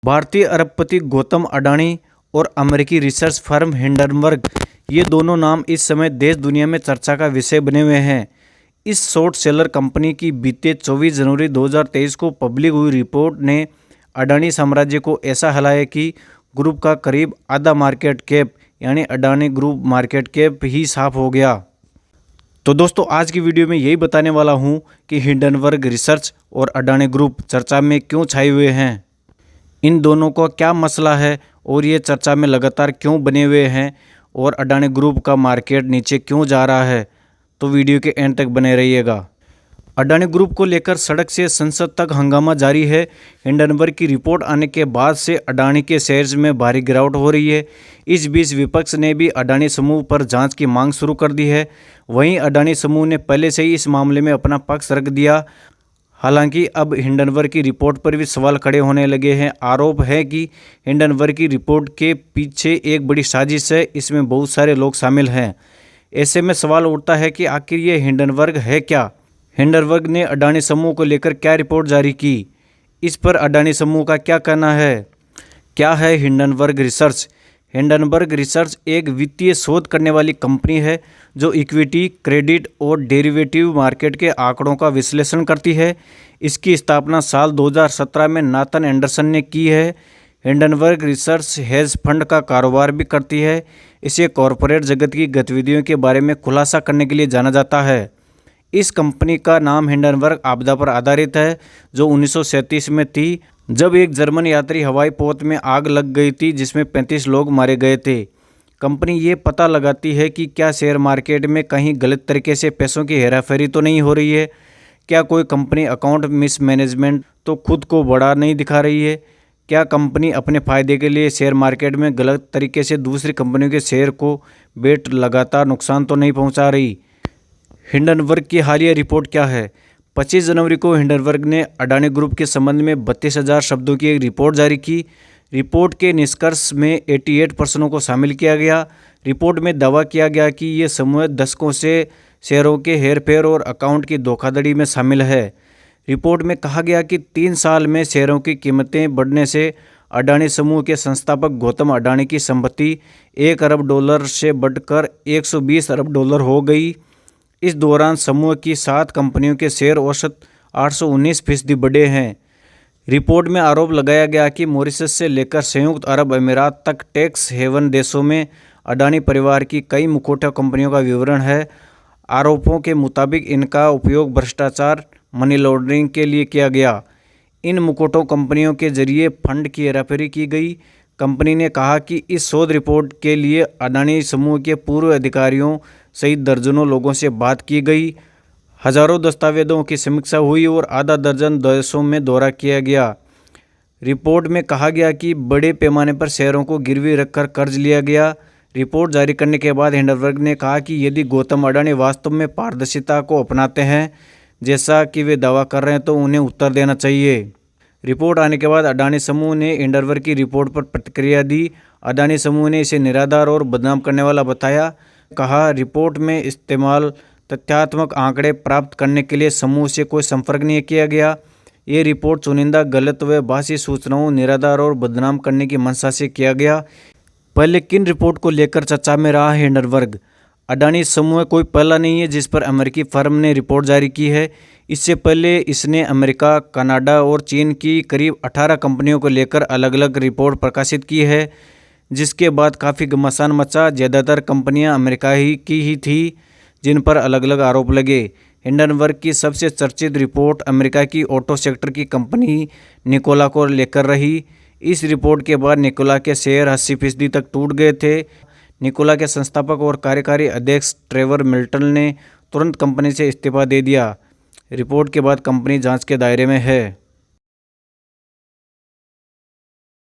भारतीय अरबपति गौतम अडानी और अमेरिकी रिसर्च फर्म हिंडनबर्ग, ये दोनों नाम इस समय देश दुनिया में चर्चा का विषय बने हुए हैं। इस शॉर्ट सेलर कंपनी की बीते 24 जनवरी 2023 को पब्लिक हुई रिपोर्ट ने अडानी साम्राज्य को ऐसा हिलाया कि ग्रुप का करीब आधा मार्केट कैप यानी अडानी ग्रुप मार्केट कैप ही साफ हो गया। तो दोस्तों, आज की वीडियो में यही बताने वाला हूं कि हिंडनबर्ग रिसर्च और अडानी ग्रुप चर्चा में क्यों छाए हुए हैं, इन दोनों का क्या मसला है और ये चर्चा में लगातार क्यों बने हुए हैं और अडानी ग्रुप का मार्केट नीचे क्यों जा रहा है। तो वीडियो के एंड तक बने रहिएगा। अडानी ग्रुप को लेकर सड़क से संसद तक हंगामा जारी है। हिंडनबर्ग की रिपोर्ट आने के बाद से अडानी के शेयर्स में भारी गिरावट हो रही है। इस बीच विपक्ष ने भी अडानी समूह पर जांच की मांग शुरू कर दी है। वहीं अडानी समूह ने पहले से ही इस मामले में अपना पक्ष रख दिया। हालांकि अब हिंडनबर्ग की रिपोर्ट पर भी सवाल खड़े होने लगे हैं। आरोप है कि हिंडनबर्ग की रिपोर्ट के पीछे एक बड़ी साजिश है, इसमें बहुत सारे लोग शामिल हैं। ऐसे में सवाल उठता है कि आखिर ये हिंडनबर्ग है क्या। हिंडनबर्ग ने अडानी समूह को लेकर क्या रिपोर्ट जारी की, इस पर अडानी समूह का क्या कहना है। क्या है हिंडनबर्ग रिसर्च? हिंडनबर्ग रिसर्च एक वित्तीय शोध करने वाली कंपनी है जो इक्विटी, क्रेडिट और डेरिवेटिव मार्केट के आंकड़ों का विश्लेषण करती है। इसकी स्थापना साल 2017 में नाथन एंडरसन ने की है। हिंडनबर्ग रिसर्च हेज फंड का कारोबार भी करती है। इसे कॉरपोरेट जगत की गतिविधियों के बारे में खुलासा करने के लिए जाना जाता है। इस कंपनी का नाम हिंडनबर्ग आपदा पर आधारित है जो 1937 में थी, जब एक जर्मन यात्री हवाई पोत में आग लग गई थी जिसमें 35 लोग मारे गए थे। कंपनी ये पता लगाती है कि क्या शेयर मार्केट में कहीं गलत तरीके से पैसों की हेराफेरी तो नहीं हो रही है, क्या कोई कंपनी अकाउंट मिसमैनेजमेंट तो खुद को बड़ा नहीं दिखा रही है, क्या कंपनी अपने फ़ायदे के लिए शेयर मार्केट में गलत तरीके से दूसरी कंपनियों के शेयर को बेट लगातार नुकसान तो नहीं पहुँचा रही। हिंडनबर्ग की हालिया रिपोर्ट क्या है? 25 जनवरी को हिंडनबर्ग ने अडानी ग्रुप के संबंध में 32,000 शब्दों की एक रिपोर्ट जारी की। रिपोर्ट के निष्कर्ष में 88 पर्सनों को शामिल किया गया। रिपोर्ट में दावा किया गया कि ये समूह दशकों से शेयरों के हेरफेर और अकाउंट की धोखाधड़ी में शामिल है। रिपोर्ट में कहा गया कि 3 साल में शेयरों की कीमतें बढ़ने से अडानी समूह के संस्थापक गौतम अडानी की संपत्ति $1 अरब से बढ़कर $120 अरब हो गई। इस दौरान समूह की 7 कंपनियों के शेयर औसत 819% बढ़े हैं। रिपोर्ट में आरोप लगाया गया कि मॉरिशस से लेकर संयुक्त अरब अमीरात तक टैक्स हेवन देशों में अडानी परिवार की कई मुखौटा कंपनियों का विवरण है। आरोपों के मुताबिक इनका उपयोग भ्रष्टाचार, मनी लॉन्ड्रिंग के लिए किया गया। इन मुखौटों कंपनियों के जरिए फंड की हेराफेरी की गई। कंपनी ने कहा कि इस शोध रिपोर्ट के लिए अडानी समूह के पूर्व अधिकारियों सहित दर्जनों लोगों से बात की गई। हजारों दस्तावेजों की समीक्षा हुई और आधा दर्जन देशों में दौरा किया गया। रिपोर्ट में कहा गया कि बड़े पैमाने पर शेयरों को गिरवी रखकर कर्ज लिया गया। रिपोर्ट जारी करने के बाद हिंडनबर्ग ने कहा कि यदि गौतम अडानी वास्तव में पारदर्शिता को अपनाते हैं जैसा कि वे दावा कर रहे हैं तो उन्हें उत्तर देना चाहिए। रिपोर्ट आने के बाद अडानी समूह ने हिंडनबर्ग की रिपोर्ट पर प्रतिक्रिया दी। अडानी समूह ने इसे निराधार और बदनाम करने वाला बताया। कहा, रिपोर्ट में इस्तेमाल तथ्यात्मक आंकड़े प्राप्त करने के लिए समूह से कोई संपर्क नहीं किया गया। ये रिपोर्ट चुनिंदा गलत व बासी सूचनाओं, निराधार और बदनाम करने की मंशा से किया गया। पहले किन रिपोर्ट को लेकर चर्चा में रहा हिंडनबर्ग? अडानी समूह कोई पहला नहीं है जिस पर अमेरिकी फर्म ने रिपोर्ट जारी की है। इससे पहले इसने अमेरिका, कनाडा और चीन की करीब 18 कंपनियों को लेकर अलग अलग रिपोर्ट प्रकाशित की है, जिसके बाद काफ़ी घमासान मचा। ज़्यादातर कंपनियां अमेरिका की ही थी जिन पर अलग अलग आरोप लगे। हिंडनबर्ग की सबसे चर्चित रिपोर्ट अमेरिका की ऑटो सेक्टर की कंपनी निकोला को लेकर रही। इस रिपोर्ट के बाद निकोला के शेयर 80% तक टूट गए थे। निकोला के संस्थापक और कार्यकारी अध्यक्ष ट्रेवर मिल्टन ने तुरंत कंपनी से इस्तीफा दे दिया। रिपोर्ट के बाद कंपनी जांच के दायरे में है।